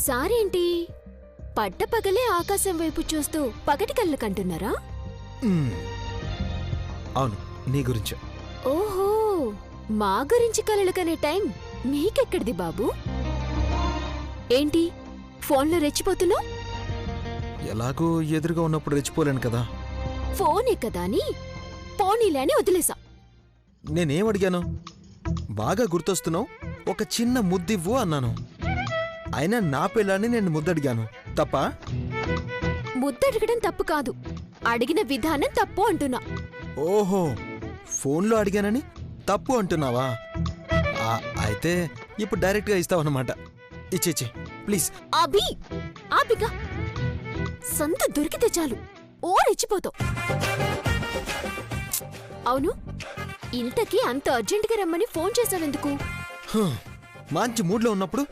సారేంటి పట్టపగలే ఆకాశం వైపు చూస్తూ పగటి కళ్ళు కంటున్నారా? అవును, నీ గురించే. ఓహో, మా గురించి కలలు కనే టైం మీకెక్కడిది బాబు? ఏంటి ఫోన్లో రెచ్చిపోతున్నావు? ఎలాగో ఎదురుగా ఉన్నప్పుడు రెచ్చిపోలేను కదా. ఫోనే కదా అని పోనీలే అని వదిలేసా. నేనేం అడిగాను? బాగా గుర్తొస్తున్నావు, ఒక చిన్న ముద్దివ్వు అన్నాను. అయినా నా పిల్లాన్ని నేను ముద్దడిగాను, తప్ప? ముద్దడగడం తప్పు కాదు, అడిగిన విధానం తప్పు అంటున్నా. ఓహో, ఫోన్లో అడిగానని తప్పు అంటున్నావా? అయితే ఇప్పుడు డైరెక్ట్గా ఇస్తావన్నమాట. ఇచ్చేచ్చి ప్లీజ్. అభి, ఆపిగా సంత దొరికితే చాలు ఓ రెచ్చిపోతావు. అవును, ఇంతకీ అంత అర్జెంటుగా రమ్మని ఫోన్ చేసావెందుకు? మంచి మూడ్లో ఉన్నప్పుడు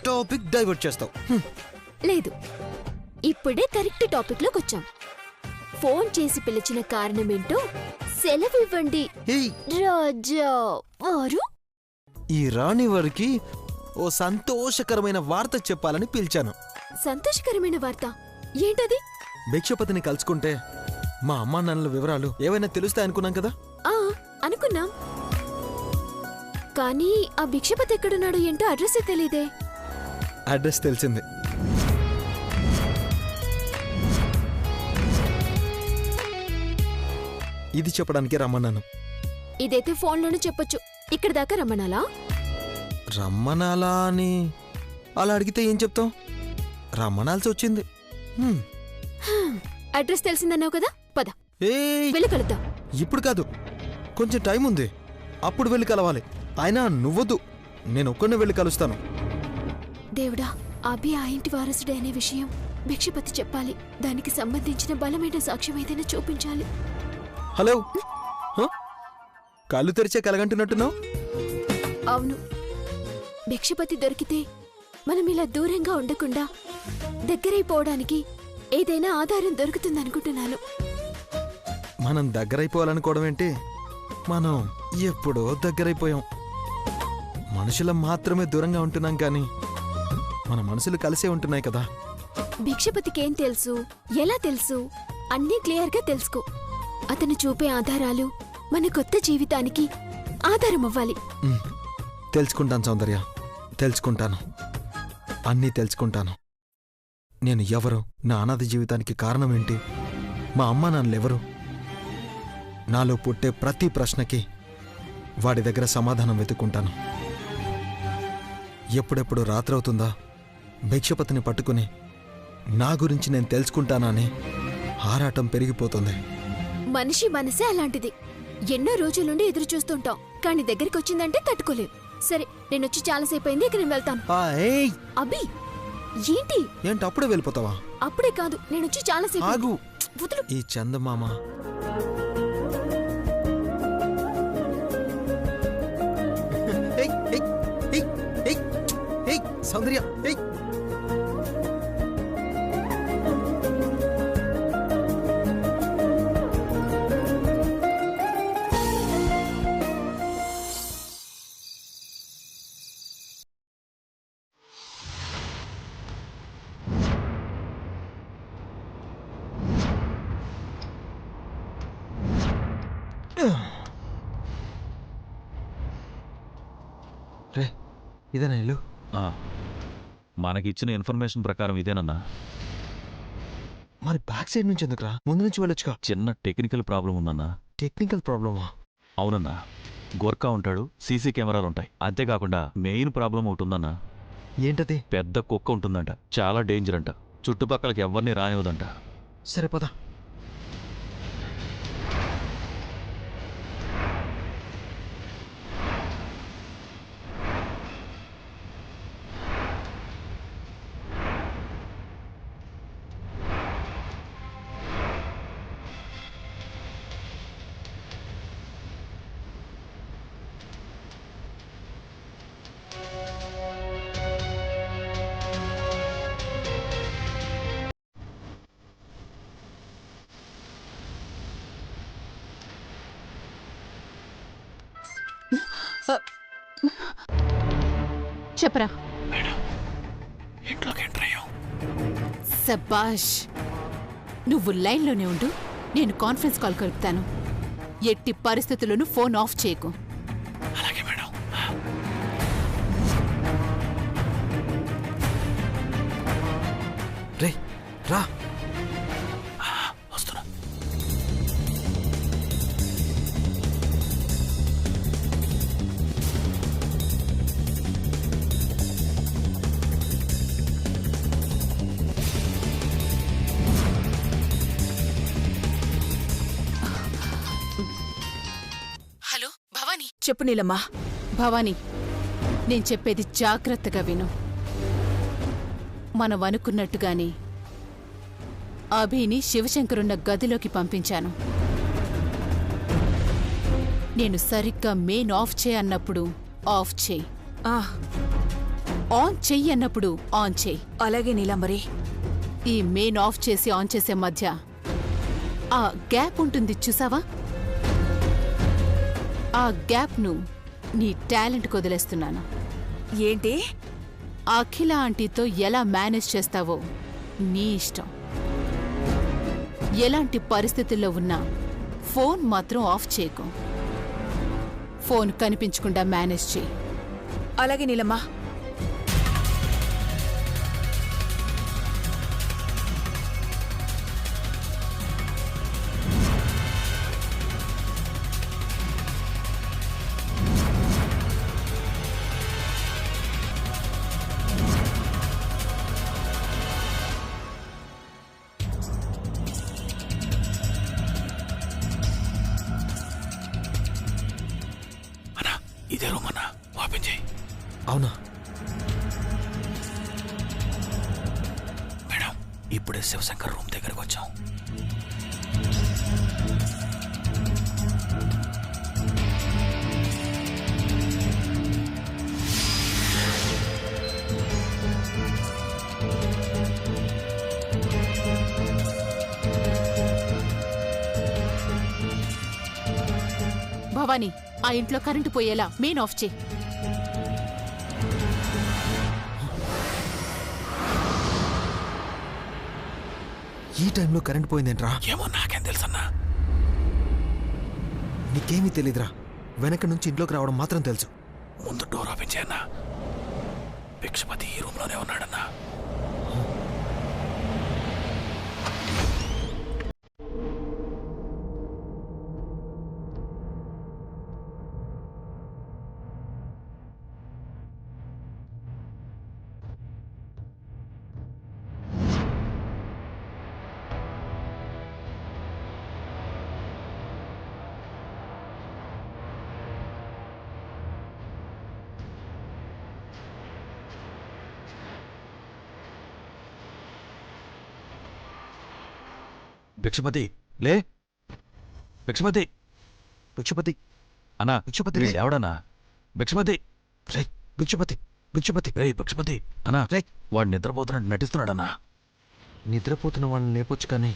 టాపిక్ డైవర్ట్ చేస్తావు. లేదు, ఇప్పుడే కరెక్ట్ టాపిక్ లోకి వచ్చాం. ఫోన్ చేసి పిలిచిన కారణమేంటో సెలవివ్వండి రాజా వారు. ఈ రాణి వారికి ఓ సంతోషకరమైన వార్త చెప్పాలని పిలిచాను. సంతోషకరమైన వార్త ఏంటది? భిక్షపతిని కలుసుకుంటే మా అమ్మా నాన్నల వివరాలు ఏవైనా తెలుస్తాయనుకున్నాం కదా. అనుకున్నాం, కానీ ఆ భిక్షపతి ఎక్కడున్నాడు ఏంటో అడ్రస్ తెలీదే. అడ్రస్ తెలిసింది. ఇది చెప్పడానికి రమ్మన్నాను. ఇదైతే ఫోన్లోనే చెప్పొచ్చు, ఇక్కడ దాకా రమ్మనాలా? రమ్మనాలా అని అలా అడిగితే ఏం చెప్తాం? రమ్మనాల్సి వచ్చింది. అడ్రస్ తెలిసిందన్నావు కదా, పద ఏయ్, వెళ్ళి కలుద్దాం. ఇప్పుడు కాదు, కొంచెం టైం ఉంది, అప్పుడు వెళ్ళి కలవాలి. అయినా నువ్వొద్దు, నేను ఒక్కనే వెళ్ళి కలుస్తాను. దేవుడా, అభి ఆ ఇంటి వారసుడే అనే విషయం భిక్షపతి చెప్పాలి. దానికి సంబంధించిన బలమైన సాక్ష్యం ఏదైనా చూపించాలి. హలో, కళ్ళు తెరిచే కలగంటున్నట్టున్నావు. అవును, భిక్షపతి దొరికితే మనం ఇలా దూరంగా ఉండకుండా దగ్గరైపోవడానికి ఏదైనా ఆధారం దొరుకుతుందనుకుంటున్నాను. మనం దగ్గరైపోవాలనుకోవడం ఏంటి? మనం ఎప్పుడో దగ్గరైపోయాం. మనుషులం మాత్రమే దూరంగా ఉంటున్నాం, కానీ మన మనసులు కలిసే ఉంటున్నాయి కదా. భిక్షపతికేం తెలుసు, ఎలా తెలుసు? అన్నీ క్లియర్గా తెలుసుకో. అతను చూపే ఆధారాలు మన కొత్త జీవితానికి ఆధారం అవ్వాలి. తెలుసుకుంటాను సౌందర్య, తెలుసుకుంటాను, అన్నీ తెలుసుకుంటాను. నేను ఎవరు, నా అనాథ జీవితానికి కారణం ఏంటి, మా అమ్మా నాన్నలెవరు, నాలో పుట్టే ప్రతి ప్రశ్నకి వాడి దగ్గర సమాధానం వెతుక్కుంటాను. ఎప్పుడెప్పుడు రాత్రవుతుందా భిక్షపతిని పట్టుకుని నా గురించి నేను తెలుసుకుంటానా అని ఆరాటం పెరిగిపోతుంది. మనిషి మనసే అలాంటిది. ఎన్నో రోజుల నుండి ఎదురు చూస్తుంటాం, కానీ దగ్గరికి వచ్చిందంటే తట్టుకోలేం. సరే, నేనొచ్చి చాలాసేపు అయింది, ఇక నేను వెళ్తాను. అభి, ఏంటి? ఏంటి అప్పుడే వెళ్ళిపోతావా? అప్పుడే కాదు, నేనొచ్చి చాలాసేపు. ఆగు. ఈ చందమామ సౌందర్య, రే, ఇదేనా ఇల్లు? మనకిచ్చిన ఇన్ఫర్మేషన్ ప్రకారం ఇదేనన్నా. మరి బ్యాక్ సైడ్ నుంచి ఎందుకురా, ముందు నుంచి వెళ్ళొచ్చుగా. చిన్న టెక్నికల్ ప్రాబ్లం ఉందన్నా. టెక్నికల్ ప్రాబ్లమా? అవునన్నా, గోర్ఖా ఉంటాడు, సీసీ కెమెరాలుంటాయి. అంతేకాకుండా మెయిన్ ప్రాబ్లం ఒకటి ఉందన్నా. ఏంటది? పెద్ద కుక్క ఉంటుందంట, చాలా డేంజర్ అంట, చుట్టుపక్కలకి ఎవరిని రానివ్వదంట. సరే పద. చెప్పరా. ఇంట్లోకి ఎంటర్ అయ్యాం. సబాష్, నువ్వు లైన్లోనే ఉండు, నేను కాన్ఫరెన్స్ కాల్ కలుపుతాను. ఎట్టి పరిస్థితుల్లోనూ ఫోన్ ఆఫ్ చేయకు. అలాగే మేడం. రే రా. వస్తున్నా. హలో భవానీ. చెప్పు నీలమ్మా. భవానీ, నేను చెప్పేది జాగ్రత్తగా విను. మనం అనుకున్నట్టుగానే అభిని శివశంకరున్న గదిలోకి పంపించాను. నేను సరిగ్గా మెయిన్ ఆఫ్ చేయన్నప్పుడు ఆఫ్ చేయి, ఆ, ఆన్ చెయ్యి అన్నప్పుడు ఆన్ చేయి. అలాగే నీలమ్మరి. ఈ మెయిన్ ఆఫ్ చేసి ఆన్ చేసే మధ్య ఆ గ్యాప్ ఉంటుంది చూసావా? ఆ గ్యాప్ను నీ టాలెంట్కి వదిలేస్తున్నాను. ఏంటి? అఖిల ఆంటీతో ఎలా మేనేజ్ చేస్తావో నీ ఇష్టం. ఎలాంటి పరిస్థితుల్లో ఉన్నా ఫోన్ మాత్రం ఆఫ్ చేయకు. ఫోన్ కనిపించకుండా మేనేజ్ చేయి. అలాగే నీలమ్మా. అన్నా, ఇదే రూమ్ అన్నా, ఓపెన్ చేయి. అవునా? మేడం, ఇప్పుడే శివశంకర్ రూమ్ దగ్గరకు వచ్చాం. భవానీ, ఆ ఇంట్లో కరెంటు పోయేలా మెయిన్ ఆఫ్ చేయి. ఈ టైంలో కరెంట్ పోయిందేంట్రా? ఏమో నాకేం తెలుసన్నా. నీకేమీ తెలీదురా. వెనక నుంచి ఇంట్లోకి రావడం మాత్రం తెలుసు. ముందు డోర్ ఓపెన్ చేయన్నా. భిక్షపతి ఈ రూమ్లోనే ఉన్నాడన్నా. భిక్షపతి, లే. భిక్షపతి, భిక్షపతి, అన్నా, భిక్షపతి, వీడు ఎవడన్నా? భిక్షపతి, రే భిక్షపతి, భిక్షపతి. రే భిక్షపతి అన్నా, రే. వాడు నిద్రపోతున్నట్టు నటిస్తున్నాడన్నా. నిద్రపోతున్న వాళ్ళని లేపొచ్చు, కానీ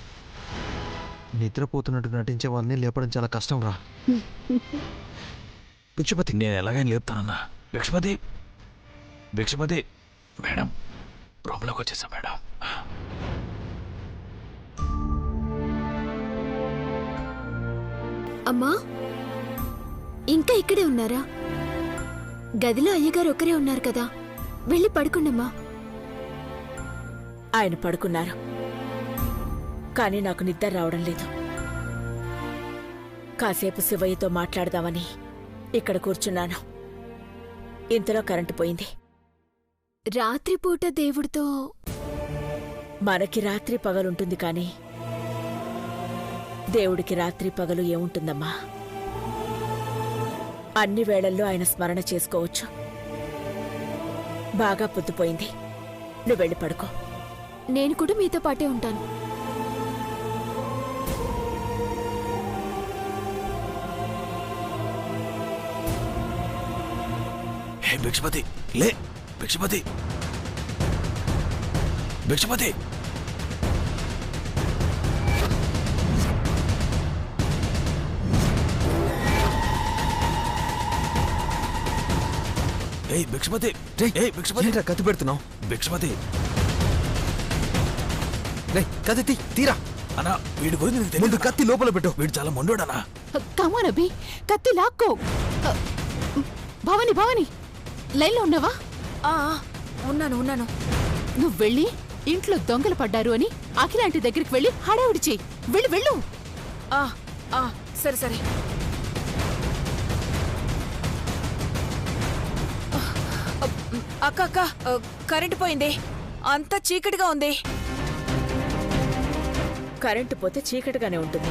నిద్రపోతున్నట్టు నటించే వాళ్ళని లేపడం చాలా కష్టం రా. భిక్షపతి, నేను ఎలాగైనా లేపుతానన్నా. భిక్షపతి, భిక్షపతి. మేడం, రూమ్లోకి వచ్చేసా మేడం. అమ్మా, ఇంకా ఇక్కడే ఉన్నారా? గదిలో అయ్యగారు ఒక్కరే ఉన్నారు కదా, వెళ్ళి పడుకోండమ్మా. ఆయన పడుకున్నారు, కానీ నాకు నిద్ర రావడం లేదు. కాసేపు శివయ్యతో మాట్లాడదామని ఇక్కడ కూర్చున్నాను. ఇంతలో కరెంటు పోయింది. రాత్రిపూట దేవుడితో మనకి రాత్రి పగలుంటుంది, కానీ దేవుడికి రాత్రి పగలు ఏముంటుందమ్మా? అన్ని వేళల్లో ఆయన స్మరణ చేసుకోవచ్చు. బాగా పొద్దుపోయింది, నువ్వు వెళ్ళి పడుకో. నేను కూడా మీతో పాటే ఉంటాను. హే భిక్షపతి, లే. భిక్షపతి, భిక్షపతి. ఏయ్ భిక్షపతి, ఏయ్ భిక్షపతి. ఏంట్రా కత్తి పెడుతున్నావు? భిక్షపతి, కత్తి తీరా అన్నా వీడి గురించి నీకు ముందు తెలియదు. కత్తి లోపల పెట్టు. వీడు చాలా మొండోడనా. కమాన్ అభి, కత్తి లాక్కో. భవాని భవాని, లైన్లో ఉన్నావా? ఉన్నాను. నువ్వు వెళ్ళి ఇంట్లో దొంగలు పడ్డారు అని అఖిలాంటి దగ్గరికి వెళ్ళి హడావుడి చెయ్యి. వెళ్ళు. సరే. అక్క కరెంటు పోయింది. అంతా చీకటిగా ఉంది. కరెంటు పోతే చీకటిగానే ఉంటుంది.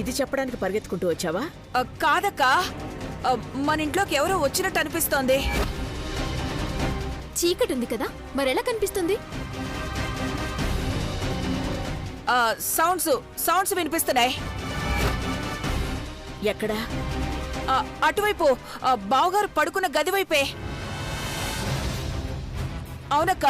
ఇది చెప్పడానికి పరిగెత్తుకుంటూ వచ్చావా? కాదక్క, మన ఇంట్లోకి ఎవరో వచ్చినట్టు అనిపిస్తోంది. చీకటి ఉంది కదా, మరెలా కనిపిస్తుంది? సౌండ్స్ వినిపిస్తున్నాయి. ఎక్కడా? అటువైపు బావగారు పడుకున్న గది వైపే. అవునక్క.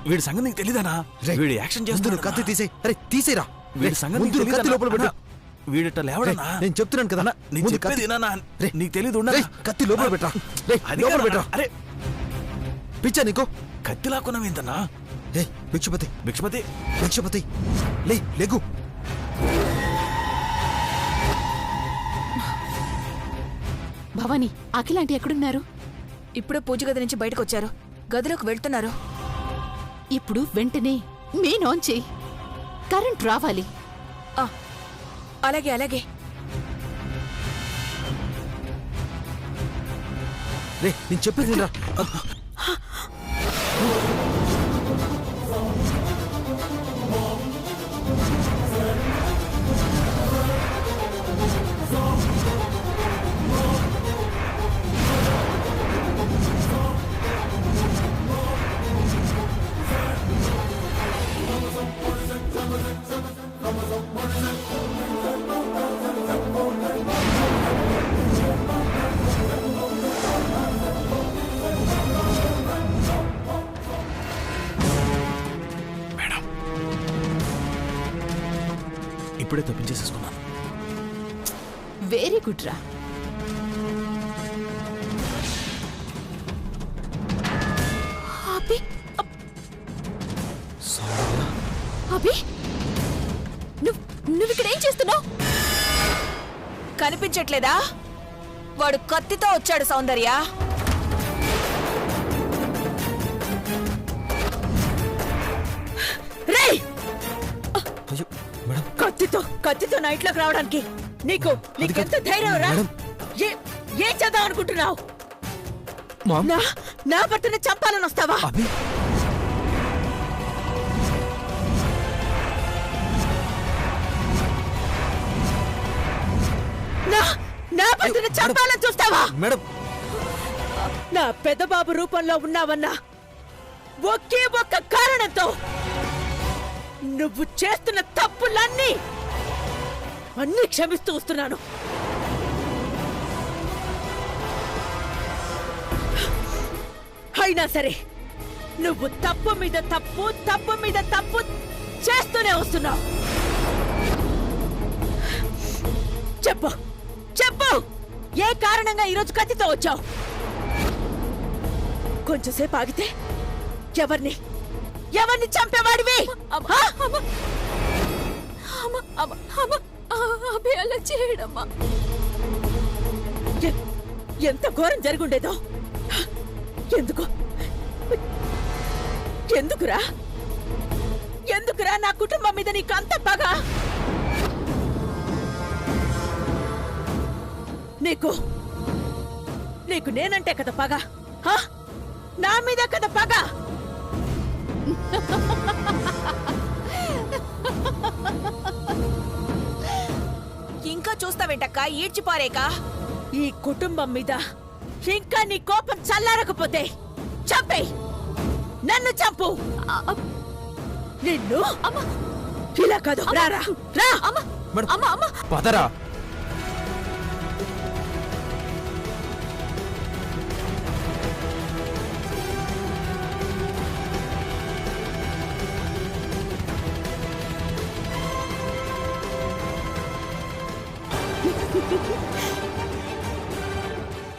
వీడి సంగతి నీకు తెలీదనా? వీడి యాక్షన్ చేస్తున్నాడు. కత్తి తీసేరా. వీడి సంగతి ముందు కత్తి లోపల పెట్టు. వీడిట లేవడనా? నేను చెప్తున్నాను కదా, నేను చెప్పేది విననా? నీకు తెలీదు. కత్తి లోపల పెట్టరా. లోపల పెట్టరా. అరే పిచ్చా నీకు? కత్తి లాక్కున్నావేంతన్నా? భిక్షపతి లేగు. భవాని, అఖిలాంటి ఎక్కడున్నారు? ఇప్పుడే పూజ గది నుంచి బయటకు వచ్చారు. గదిలోకి వెళ్తున్నారు. ఇప్పుడు వెంటనే మెయిన్ ఆన్ చెయ్యి. కరెంట్ రావాలి. అలాగే. నేను చెప్పేది రా. ఇప్పుడే తప్పించేసేసుకున్నాను. వెరీ గుడ్ రా. అభి, నువ్వు ఇక్కడ ఏం చేస్తున్నావు? కనిపించట్లేదా? వాడు కత్తితో వచ్చాడు సౌందర్య. రేయ్, కత్తితో నా ఇంట్లోకి రావడానికి నీకెంత ధైర్యం రా? ఏం చేద్దాం అనుకుంటున్నావు? నా భర్తని చంపాలని వస్తావా? నా భర్తని చంపాలని చూస్తావా? నా పెద్దబాబు రూపంలో ఉన్నావన్నా ఒకే ఒక్క కారణంతో నువ్వు చేస్తున్న తప్పులన్నీ క్షమిస్తూ వస్తున్నాను. అయినా సరే నువ్వు తప్పు మీద తప్పు చేస్తూనే వస్తున్నావు. చెప్పు ఏ కారణంగా ఈరోజు కత్తితో వచ్చావు? కొంచెంసేపు ఆగితే ఎవరిని చంపేవాడివి? అలా చేయడమ్మా. ఎంత ఘోరం జరుగుండేదో. ఎందుకురా నా కుటుంబం మీద నీకు అంత పగ? నీకు నేనంటే కదా పగ? నా మీద కదా పగ? ఇంకా చూస్తావేంటక్క? ఈడ్చిపారేక ఈ కుటుంబం మీద ఇంకా నీ కోపం చల్లారకపోతే చంపేయ్. నన్ను చంపు. నిన్ను ఇలా కాదు. రా. పదరా.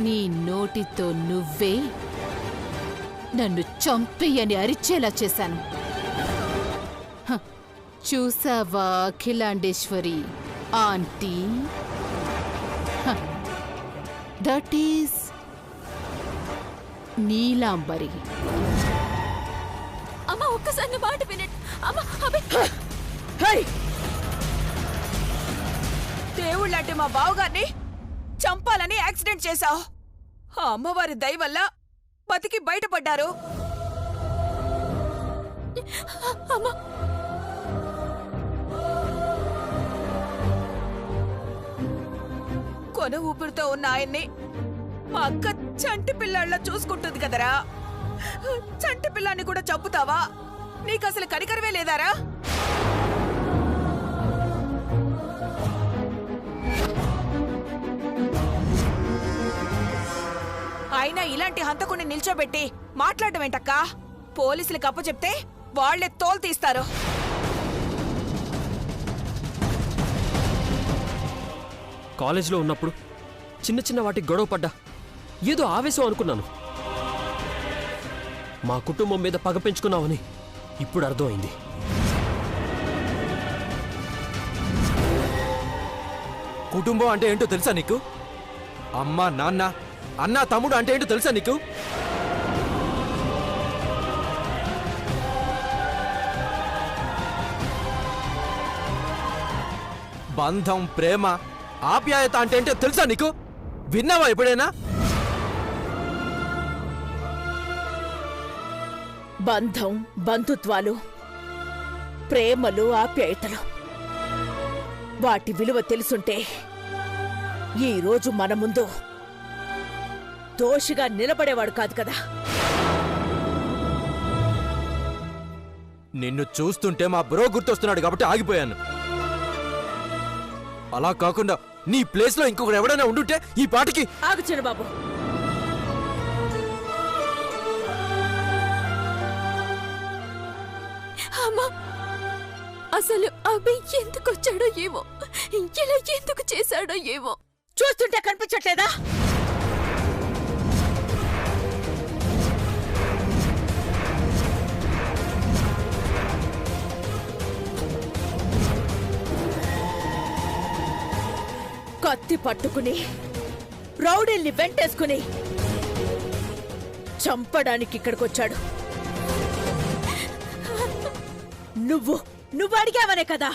నీ నోటితో నువ్వే నన్ను చంపేయని అరిచేలా చేశాను. హ, చూసావా Akhilandeshwari aunty? That is Neelambari. అమ్మ ఒక్కసారి మాట వినండి. అమ్మ అభి దేవుళ్ళంటే మా బావగారిని చంపాలని యాక్సిడెంట్ చేశావు. ఆ అమ్మవారి దయ వల్ల బతికి బయటపడ్డారు. అమ్మ కొన ఊపిరితో ఉన్న ఆయన్ని మా అక్క చంటి పిల్లాళ్ళ చూసుకుంటుంది కదరా. చంటి పిల్లాన్ని కూడా చంపుతావా? నీకు అసలు కనికరమే లేదారా? అయినా ఇలాంటి హంతకుని నిల్చోబెట్టి మాట్లాడడం ఏంటక్కా? పోలీసులకు అప్పచెప్తే వాళ్లే తోలు తీస్తారు. కాలేజ్లో ఉన్నప్పుడు చిన్న చిన్న వాటికి గొడవ పడ్డా ఏదో ఆవేశం అనుకున్నాను. మా కుటుంబం మీద పగ పెంచుకున్నావని ఇప్పుడు అర్థమైంది. కుటుంబం అంటే ఏంటో తెలుసా నీకు? అమ్మ, నాన్న, అన్న, తమ్ముడు అంటే ఏంటో తెలుసా నీకు? బంధం, ప్రేమ, ఆప్యాయత అంటే ఏంటో తెలుసా నీకు? విన్నావా ఎప్పుడైనా? బంధం, బంధుత్వాలు, ప్రేమలు, ఆప్యాయతలు వాటి విలువ తెలుసుంటే ఈరోజు మన ముందు దోషిగా నిలబడేవాడు కాదు కదా. నిన్ను చూస్తుంటే మా బ్రో గుర్తొస్తున్నాడు కాబట్టి ఆగిపోయాను. అలా కాకుండా నీ ప్లేస్లో ఇంకొకరు ఎవడైనా ఉండుంటే ఈ పాటికి. ఆగు చిన్నబాబు. అమ్మా అసలు అభి ఎందుకు వచ్చాడో ఏమో, ఇలా ఎందుకు చేశాడో ఏమో చూస్తుంటే కనిపించట్లేదా? కత్తి పట్టుకుని రౌడీల్ని వెంటేసుకుని చంపడానికి ఇక్కడికొచ్చాడు. నువ్వు అడిగావనే కదా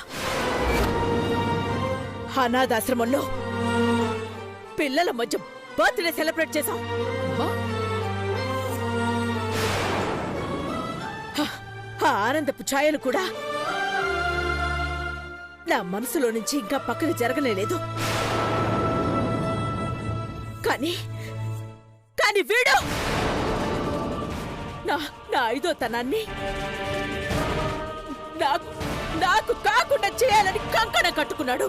అనాథాశ్రమంలో పిల్లల మధ్య బర్త్డే సెలబ్రేట్ చేశాం. ఆ ఆనందపు ఛాయలు కూడా నా మనసులో నుంచి ఇంకా పక్కకు జరగలేదు. కానీ వీడు నా ఐదోతనాన్ని నాకు కాకుండా చేయాలని కంకణ కట్టుకున్నాడు.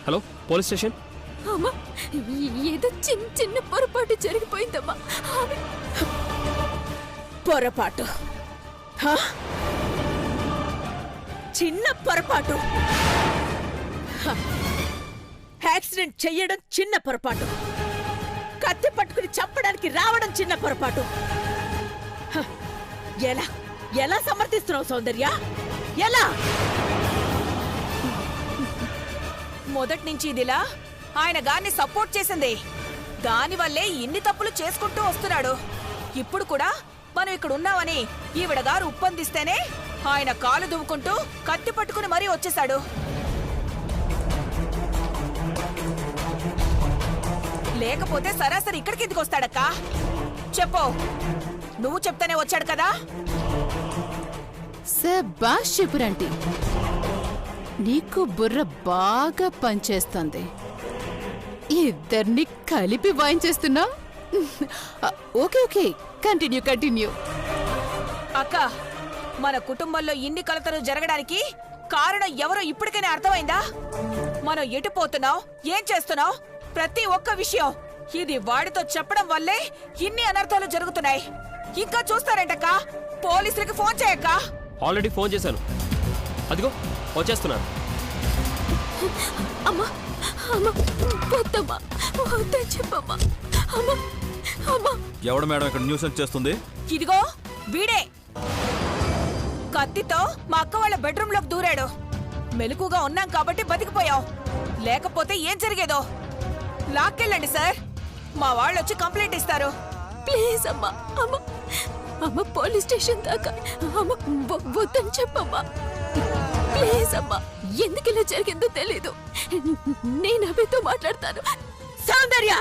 Hello, police station. అమ్మా ఏదో చిన్న పొరపాటు జరిగిపోయిందమ్మా. పొరపాటు? చిన్న పొరపాటు? యాక్సిడెంట్ చెయ్యడం చిన్న పొరపాటు, కత్తి పట్టుకుని చంపడానికి రావడం చిన్న పొరపాటు. ఎలా సమర్థిస్తున్నావు సౌందర్య? ఎలా? మొదటి నుంచి ఇదిలా ఆయన గారిని సపోర్ట్ చేసింది. దానివల్లే ఇన్ని తప్పులు చేసుకుంటూ వస్తున్నాడు. ఇప్పుడు కూడా మనం ఇక్కడ ఉన్నామని ఈవిడ గారు ఉప్పందిస్తేనే ఆయన కాలు దువ్వుకుంటూ కత్తి పట్టుకుని మరీ వచ్చేశాడు. లేకపోతే సరాసరి ఇక్కడికి ఎందుకు వస్తాడక్కా? చెప్పు. నువ్వు చెప్తానే వచ్చాడు కదా. శభాష్ చెప్పురంటీ, నీకు బుర్ర బాగా పనిచేస్తుంది. ఇద్దరిని కలిపి వాయించేస్తున్నా. Okay, continue. అక్క, మన కుటుంబంలో ఇన్ని కలతలు జరగడానికి కారణం ఎవరో ఇప్పటికైనా అర్థమైందా? మనం ఎటు పోతున్నాం, ఏం చేస్తున్నాం, ప్రతి ఒక్క విషయం ఇది వాడితో చెప్పడం వల్లే ఇన్ని అనర్థాలు జరుగుతున్నాయి. ఇంకా చూస్తారేంటక్క? పోలీసులకి ఫోన్ చేయక్క. ఆల్రెడీ ఫోన్ చేశాను. అదిగో వచ్చేస్తున్నారు. అమ్మా అమ్మా వద్దమ్మా వద్దని చెప్పమ్మా. అమ్మా అమ్మా. ఎవడు మేడం ఇక్కడ న్యూసెన్స్ చేస్తుంది? ఇదిగో వీడే కత్తితో మా అక్క వాళ్ళ బెడ్రూమ్ లోకి దూరాడు. మెలకుగా ఉన్నాం కాబట్టి బతికిపోయాం, లేకపోతే ఏం జరిగేదో. లాక్కెళ్ళండి సార్, మా వాళ్ళు వచ్చి కంప్లైంట్ ఇస్తారు. ప్లీజ్ అమ్మా. అమ్మా అమ్మ పోలీస్ స్టేషన్ దాకా అమ్మ వద్దని చెప్పమ్మా. ప్లీజ్ అమ్మా. ఎందుకు ఇలా జరిగిందో తెలీదు. నేను అభితో మాట్లాడతాను. సౌందర్య,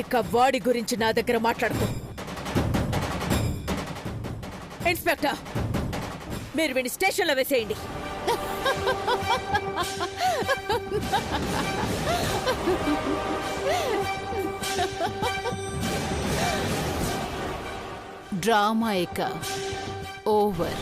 ఇక వాడి గురించి నా దగ్గర మాట్లాడుకో. ఇన్స్పెక్టర్, మీరు వీడిని స్టేషన్లో వేసేయండి. డ్రామా ఇక ఓవర్.